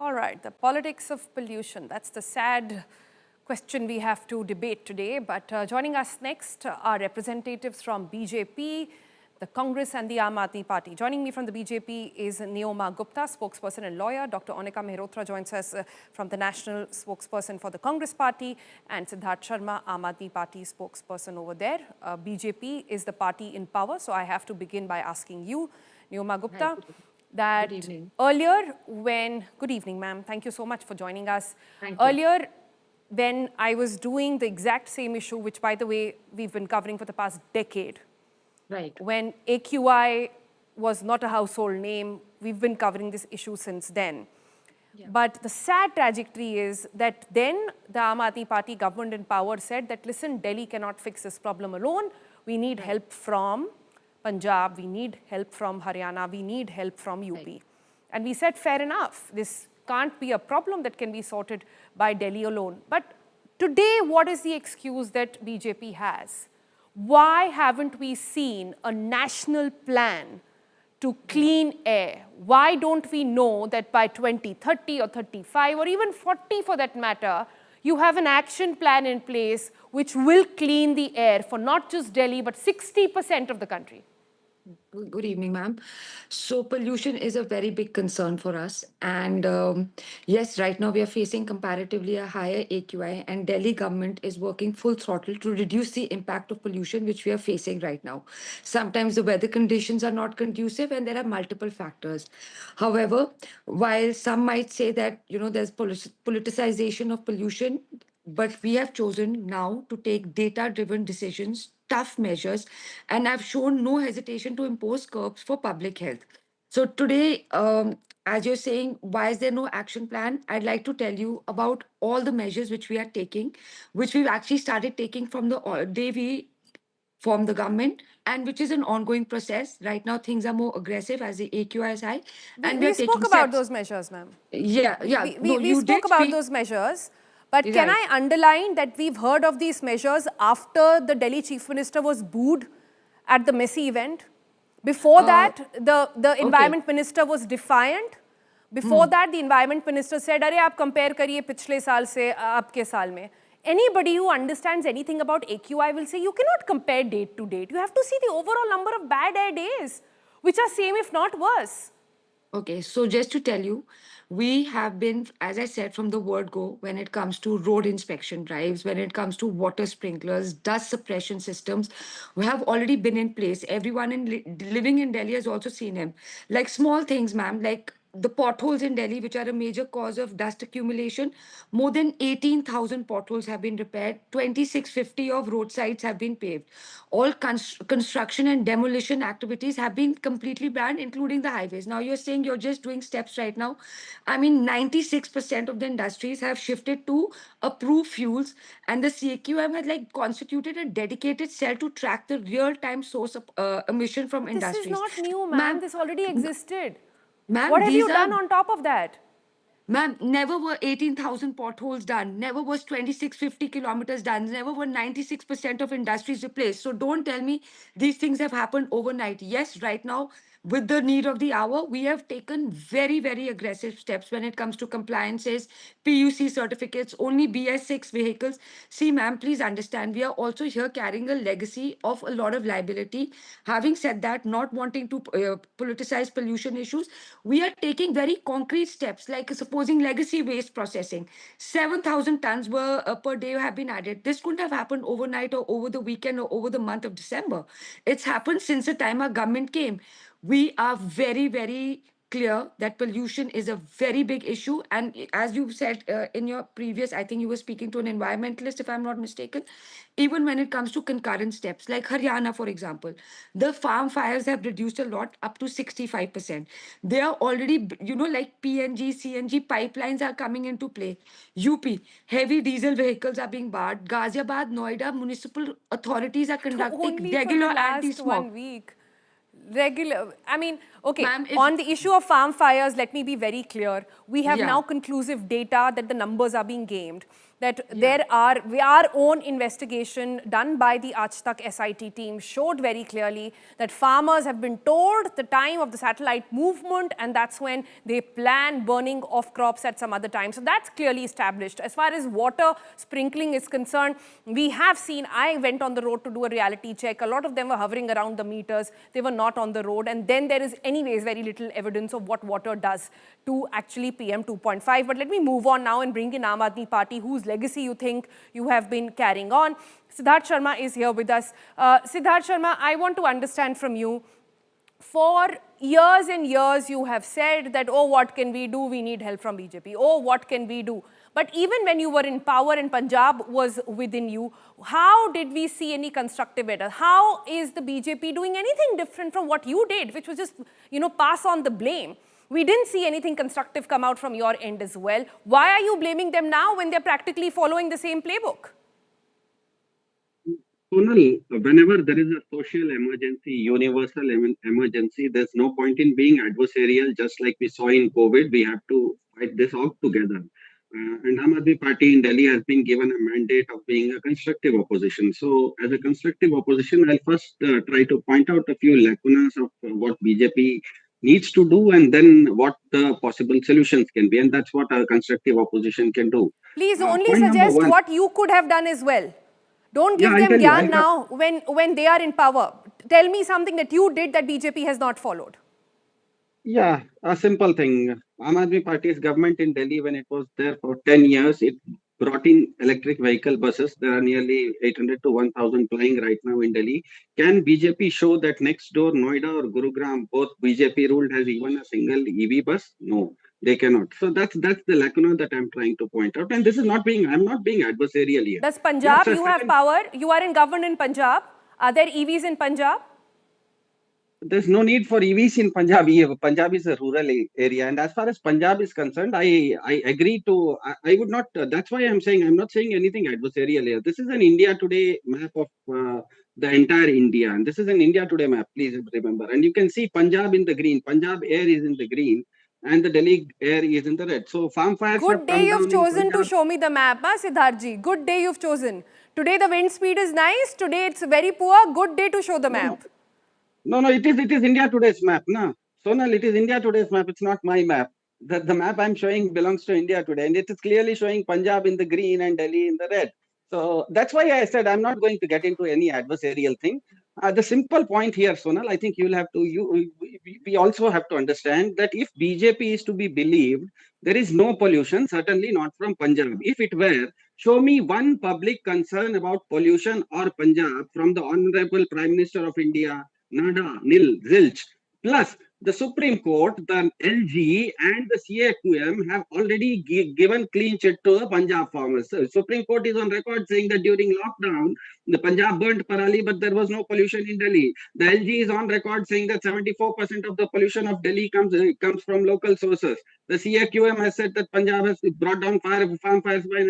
All right, the politics of pollution. That's the sad question we have to debate today. But joining us next are representatives from BJP, the Congress and the Aam Aadmi Party. Joining me from the BJP is Neoma Gupta, spokesperson and lawyer. Dr. Onika Mehrotra joins us from the national spokesperson for the Congress Party, and Siddharth Sharma, Aam Aadmi Party spokesperson over there. BJP is the party in power, so I have to begin by asking you, Neoma Gupta, that good evening. Earlier when, good evening ma'am, thank you so much for joining us. Thank you. Earlier when I was doing the exact same issue, which by the way, we've been covering for the past decade. Right. When AQI was not a household name, we've been covering this issue since then. Yeah. But the sad trajectory is that then the Aam Aadmi Party government in power said that, listen, Delhi cannot fix this problem alone. We need help from Punjab, we need help from Haryana, we need help from UP. Right. And we said, fair enough, this can't be a problem that can be sorted by Delhi alone. But today, what is the excuse that BJP has? Why haven't we seen a national plan to clean air? Why don't we know that by 2030 or 35 or even 40 for that matter, you have an action plan in place which will clean the air for not just Delhi, but 60% of the country? Good evening, ma'am. So pollution is a very big concern for us. And yes, right now we are facing comparatively a higher AQI, and Delhi government is working full throttle to reduce the impact of pollution which we are facing right now. Sometimes the weather conditions are not conducive and there are multiple factors. However, while some might say that, there's politicization of pollution, but we have chosen now to take data-driven decisions, tough measures, and I've shown no hesitation to impose curbs for public health. So today, as you're saying, why is there no action plan? I'd like to tell you about all the measures which we are taking, which we've actually started taking from the day we formed the government, and which is an ongoing process. Right now, things are more aggressive as the AQI is high. And we spoke about those measures, ma'am. Yeah. We spoke about those measures. But can I underline that we've heard of these measures after the Delhi Chief Minister was booed at the Messi event? Before that, the Environment Minister was defiant. Before that, the Environment Minister said, "Arey, aap compare kariye pichle saal se aapke saal mein." Anybody who understands anything about AQI will say, you cannot compare date to date. You have to see the overall number of bad air days, which are same if not worse. Okay, so just to tell you, we have been, as I said, from the word go, when it comes to road inspection drives, when it comes to water sprinklers, dust suppression systems, we have already been in place. Everyone living in Delhi has also seen him. Like small things, ma'am, like the potholes in Delhi, which are a major cause of dust accumulation, more than 18,000 potholes have been repaired, 2,650 of roadsides have been paved. All construction and demolition activities have been completely banned, including the highways. Now you're saying you're just doing steps right now. I mean, 96% of the industries have shifted to approved fuels, and the CAQM has constituted a dedicated cell to track the real-time source of emission from industries. This is not new, ma'am. This already existed. What have you done on top of that? Ma'am, never were 18,000 potholes done. Never was 2,650 kilometers done. Never were 96% of industries replaced. So don't tell me these things have happened overnight. Yes, right now, with the need of the hour, we have taken very, very aggressive steps when it comes to compliances, PUC certificates, only BS6 vehicles. See, ma'am, please understand, we are also here carrying a legacy of a lot of liability. Having said that, not wanting to politicize pollution issues, we are taking very concrete steps, like supposing legacy waste processing. 7,000 tons per day have been added. This couldn't have happened overnight or over the weekend or over the month of December. It's happened since the time our government came. We are very, very clear that pollution is a very big issue. And as you said in your previous, I think you were speaking to an environmentalist, if I'm not mistaken, even when it comes to concurrent steps, like Haryana, for example, the farm fires have reduced a lot, up to 65%. They are already, like PNG, CNG pipelines are coming into play. UP, heavy diesel vehicles are being barred. Ghaziabad, Noida, municipal authorities are conducting regular anti-smog. 1 week. I mean, okay, on the issue of farm fires, let me be very clear. We have now conclusive data that the numbers are being gamed. that our own investigation done by the Aaj Tak SIT team showed very clearly that farmers have been told the time of the satellite movement, and that's when they plan burning of crops at some other time. So that's clearly established. As far as water sprinkling is concerned, we have seen, I went on the road to do a reality check. A lot of them were hovering around the meters. They were not on the road. And then there is anyways very little evidence of what water does to actually PM 2.5. But let me move on now and bring in Aam Aadmi Party, whose legacy you think you have been carrying on. Siddharth Sharma is here with us. Siddharth Sharma, I want to understand from you, for years and years you have said that, oh, what can we do? We need help from BJP. Oh, what can we do? But even when you were in power and Punjab was within you, how did we see any constructive better? How is the BJP doing anything different from what you did, which was just, pass on the blame? We didn't see anything constructive come out from your end as well. Why are you blaming them now when they're practically following the same playbook? Sonal, whenever there is a social emergency, universal emergency, there's no point in being adversarial. Just like we saw in COVID, we have to fight this out together. And Aam Aadmi Party in Delhi has been given a mandate of being a constructive opposition. So, as a constructive opposition, I'll first try to point out a few lacunas of what BJP needs to do, and then what the possible solutions can be. And that's what a constructive opposition can do. Please only suggest what you could have done as well. Don't give them gyan now when they are in power. Tell me something that you did that BJP has not followed. Yeah, a simple thing. Aam Aadmi Party's government in Delhi, when it was there for 10 years, it brought in electric vehicle buses. There are nearly 800 to 1,000 plying right now in Delhi. Can BJP show that next door, Noida or Gurugram, both BJP-ruled has even a single EV bus? No, they cannot. So that's the lacuna that I'm trying to point out. And this is I'm not being adversarial here. Does Punjab, you have power, you are in government in Punjab. Are there EVs in Punjab? There's no need for EVs in Punjab. Punjab is a rural area, and as far as Punjab is concerned, I agree to. I would not. That's why I'm not saying anything adversarial here. This is an India Today map of the entire India, and this is an India Today map. Please remember, and you can see Punjab in the green. Punjab air is in the green, and the Delhi air is in the red. So farm fires. Good day you've chosen to show me the map, Siddharthji. Good day you've chosen. Today the wind speed is nice. Today it's very poor. Good day to show the map. No, it is India Today's map, no. Sonal, it is India Today's map. It's not my map. The map I'm showing belongs to India Today, and it is clearly showing Punjab in the green and Delhi in the red. So that's why I said I'm not going to get into any adversarial thing. The simple point here, Sonal, I think we also have to understand that if BJP is to be believed, there is no pollution, certainly not from Punjab. If it were, show me one public concern about pollution or Punjab from the Honorable Prime Minister of India, nada, nil, zilch. Plus, the Supreme Court, the LG and the CAQM have already given clean chit to the Punjab farmers. So, Supreme Court is on record saying that during lockdown, the Punjab burnt parali, but there was no pollution in Delhi. The LG is on record saying that 74% of the pollution of Delhi comes from local sources. The CAQM has said that Punjab has brought down farm fires by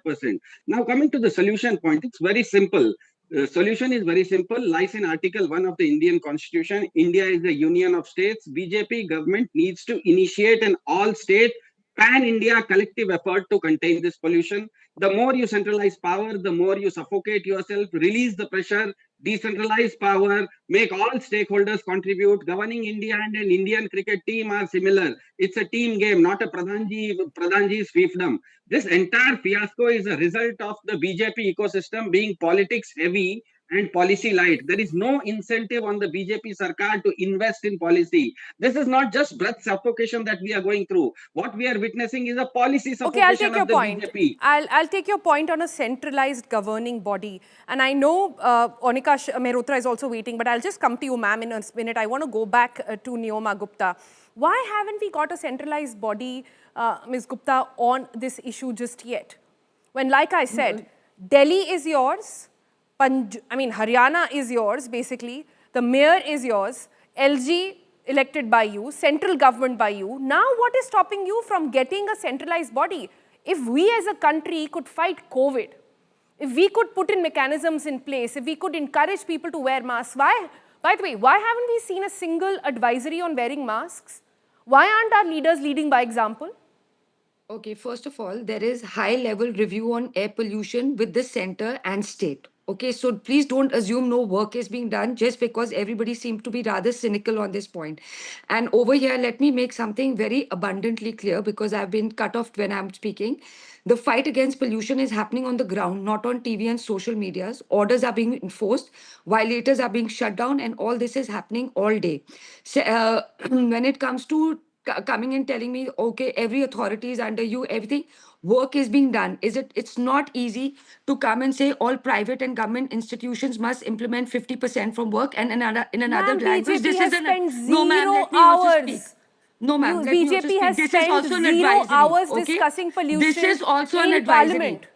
95%. Now, coming to the solution point, it's very simple. The solution is very simple, lies in Article 1 of the Indian Constitution. India is a union of states. BJP government needs to initiate an all-state, pan-India collective effort to contain this pollution. The more you centralize power, the more you suffocate yourself, release the pressure, decentralize power, make all stakeholders contribute. Governing India and an Indian cricket team are similar. It's a team game, not a Pradhanji's fiefdom. This entire fiasco is a result of the BJP ecosystem being politics heavy and policy light. There is no incentive on the BJP Sarkar to invest in policy. This is not just breath suffocation that we are going through. What we are witnessing is a policy suffocation of the BJP. I'll take your point on a centralized governing body. And I know Onika Mehrotra is also waiting, but I'll just come to you, ma'am, in a minute. I want to go back to Neoma Gupta. Why haven't we got a centralized body, Ms. Gupta, on this issue just yet? When, like I said, Delhi is yours, Haryana is yours, basically. The mayor is yours. LG elected by you. Central government by you. Now, what is stopping you from getting a centralized body? If we as a country could fight COVID, if we could put in mechanisms in place, if we could encourage people to wear masks, why? By the way, why haven't we seen a single advisory on wearing masks? Why aren't our leaders leading by example? Okay, first of all, there is high-level review on air pollution with the center and state. Okay, so please don't assume no work is being done just because everybody seems to be rather cynical on this point. And over here, let me make something very abundantly clear because I've been cut off when I'm speaking. The fight against pollution is happening on the ground, not on TV and social medias. Orders are being enforced, violators are being shut down, and all this is happening all day. So, when it comes to coming and telling me, okay, every authority is under you, everything, work is being done. It's not easy to come and say all private and government institutions must implement 50% from work, and in another Ma'am, language, BJP has spent no, ma'am, zero let me also speak. hours. No, ma'am, let me also BJP speak. has This is spent also an 0 advisory, hours okay? discussing pollution This is also an in advisory. Parliament.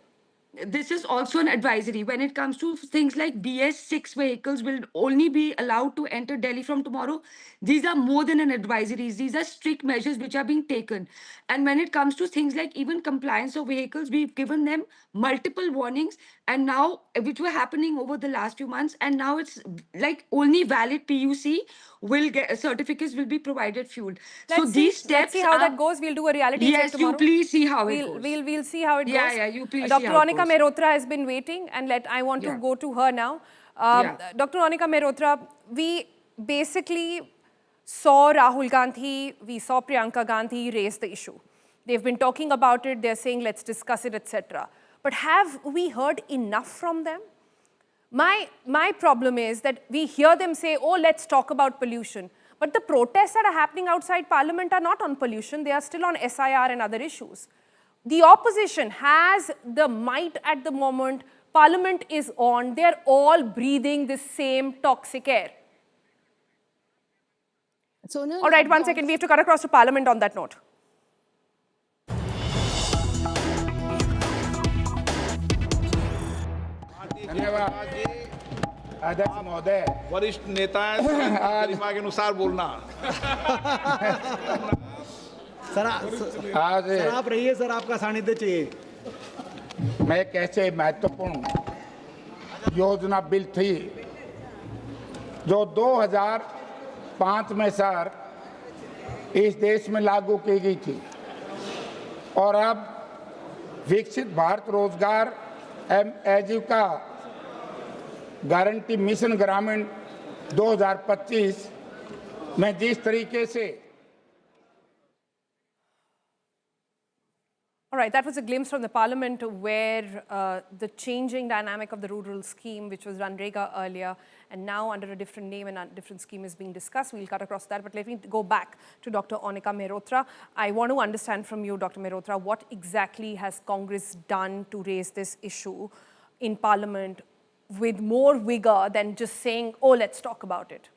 This is also an advisory. When it comes to things like BS6 vehicles will only be allowed to enter Delhi from tomorrow. These are more than an advisories. These are strict measures which are being taken. And when it comes to things like even compliance of vehicles, we've given them multiple warnings, and now which were happening over the last few months, and now it's like only valid PUC will get certificates will be provided fueled. So these Let's see steps how are. that goes. We'll do a reality check Yes, you tomorrow. please see how it goes. We'll see how it Yeah, goes. yeah, you please see Dr. how it Onika goes. Mehrotra has been waiting, and I want to Yeah. go to her now. Yeah. Dr. Onika Mehrotra, we basically saw Rahul Gandhi, we saw Priyanka Gandhi raise the issue. They've been talking about it, they're saying let's discuss it, etc. But have we heard enough from them? My problem is that we hear them say, oh, let's talk about pollution. But the protests that are happening outside Parliament are not on pollution, they are still on SIR and other issues. The opposition has the might at the moment. Parliament is on, they're all breathing the same toxic air. Sonal, All right, 1 second, we have to cut across to Parliament on that note. धन्यवाद अध्यक्ष महोदय वरिष्ठ नेता है गरिमा के अनुसार बोलना आज सर आप रहिए सर, आपका सानिध्य चाहिए। मैं कैसे महत्वपूर्ण योजना बिल थी जो 2005 में सर इस देश में लागू की गई थी और अब विकसित भारत रोजगार आजीविका गारंटी मिशन ग्रामीण 2025 में जिस तरीके से All right, that was a glimpse from the Parliament where the changing dynamic of the rural scheme, which was Ranrega earlier, and now under a different name and a different scheme is being discussed. We'll cut across that, but let me go back to Dr. Onika Mehrotra. I want to understand from you, Dr. Mehrotra, what exactly has Congress done to raise this issue in Parliament with more vigor than just saying, oh, let's talk about it?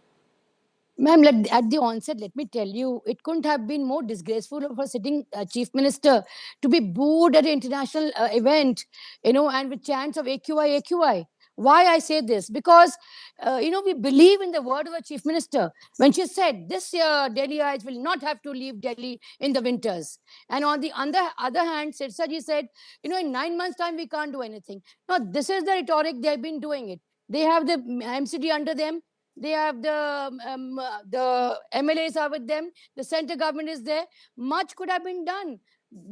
Ma'am, at the onset, let me tell you, it couldn't have been more disgraceful for a sitting chief minister to be booed at an international event, and with chants of AQI, AQI. Why I say this? Because, we believe in the word of a chief minister when she said this year Delhiites will not have to leave Delhi in the winters. And on the other hand, Sirsa ji said, in 9 months' time, we can't do anything. Now, this is the rhetoric they've been doing it. They have the MCD under them. They have the MLAs are with them. The center government is there. Much could have been done.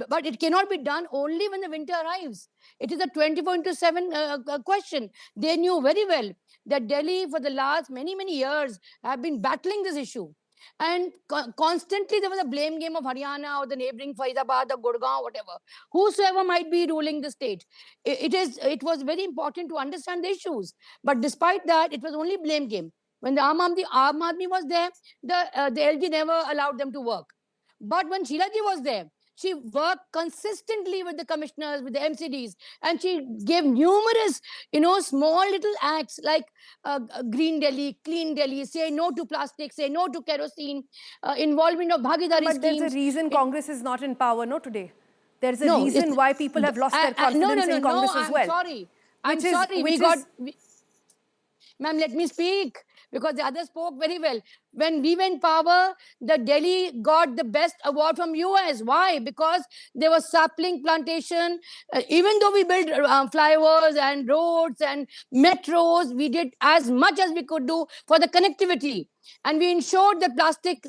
But it cannot be done only when the winter arrives. It is a 24/7 question. They knew very well that Delhi for the last many, many years have been battling this issue. And constantly there was a blame game of Haryana or the neighboring Faizabad or Gurgaon, whatever. Whosoever might be ruling the state. It was very important to understand the issues. But despite that, it was only blame game. When the Aam Aadmi was there, the LG never allowed them to work. But when Sheila ji was there, she worked consistently with the commissioners, with the MCDs, and she gave numerous, small little acts like Green Delhi, Clean Delhi, say no to plastic, say no to kerosene, involvement of Bhagidari But schemes. there's a reason Congress is not in power, no, today. There's a reason why people have lost their confidence in Congress as well. I'm sorry. Ma'am, let me speak. because the others spoke very well. When we went power, the Delhi got the best award from US. Why? Because there was sapling plantation. Even though we built flyovers and roads and metros, we did as much as we could do for the connectivity. And we ensured that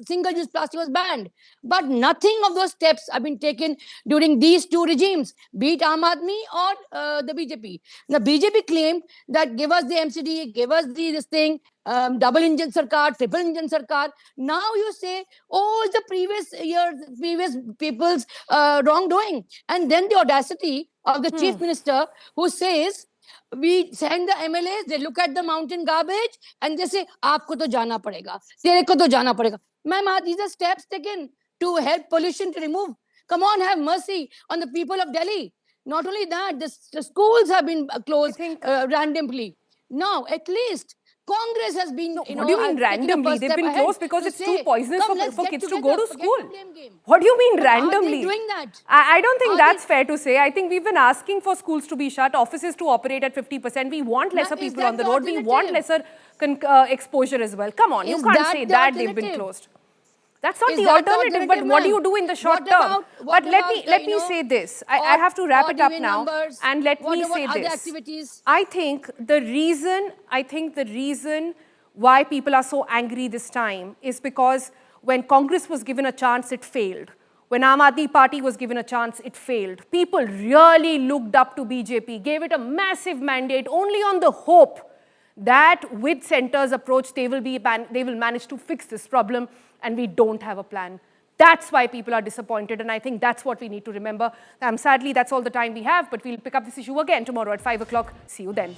single-use plastic was banned. But nothing of those steps have been taken during these two regimes, be it Aam Aadmi or the BJP. The BJP claimed that give us the MCD, give us this thing, double engine sarkar, triple engine sarkar. Now you say all the previous people's wrongdoing. And then the audacity of the chief minister who says, we send the MLAs, they look at the mountain garbage and they say, aapko to jana padega, tere ko to jana padega. Ma'am, these are steps taken to help pollution to remove. Come on, have mercy on the people of Delhi. Not only that, the schools have been closed randomly. Now, at least Congress has been, What do you mean randomly? They've been closed because it's too poisonous for kids to go to school. What do you mean randomly? Are they doing that? I don't think that's fair to say. I think we've been asking for schools to be shut, offices to operate at 50%. We want lesser people on the road. We want lesser exposure as well. Come on, you can't say that they've been closed. That's not the alternative, but what do you do in the short term? But let me say this. I have to wrap it up now. And let me say this. I think the reason why people are so angry this time is because when Congress was given a chance, it failed. When Aam Aadmi Party was given a chance, it failed. People really looked up to BJP, gave it a massive mandate only on the hope that with Centre's approach, they will manage to fix this problem, and we don't have a plan. That's why people are disappointed, and I think that's what we need to remember. Sadly, that's all the time we have, but we'll pick up this issue again tomorrow at 5 o'clock. See you then.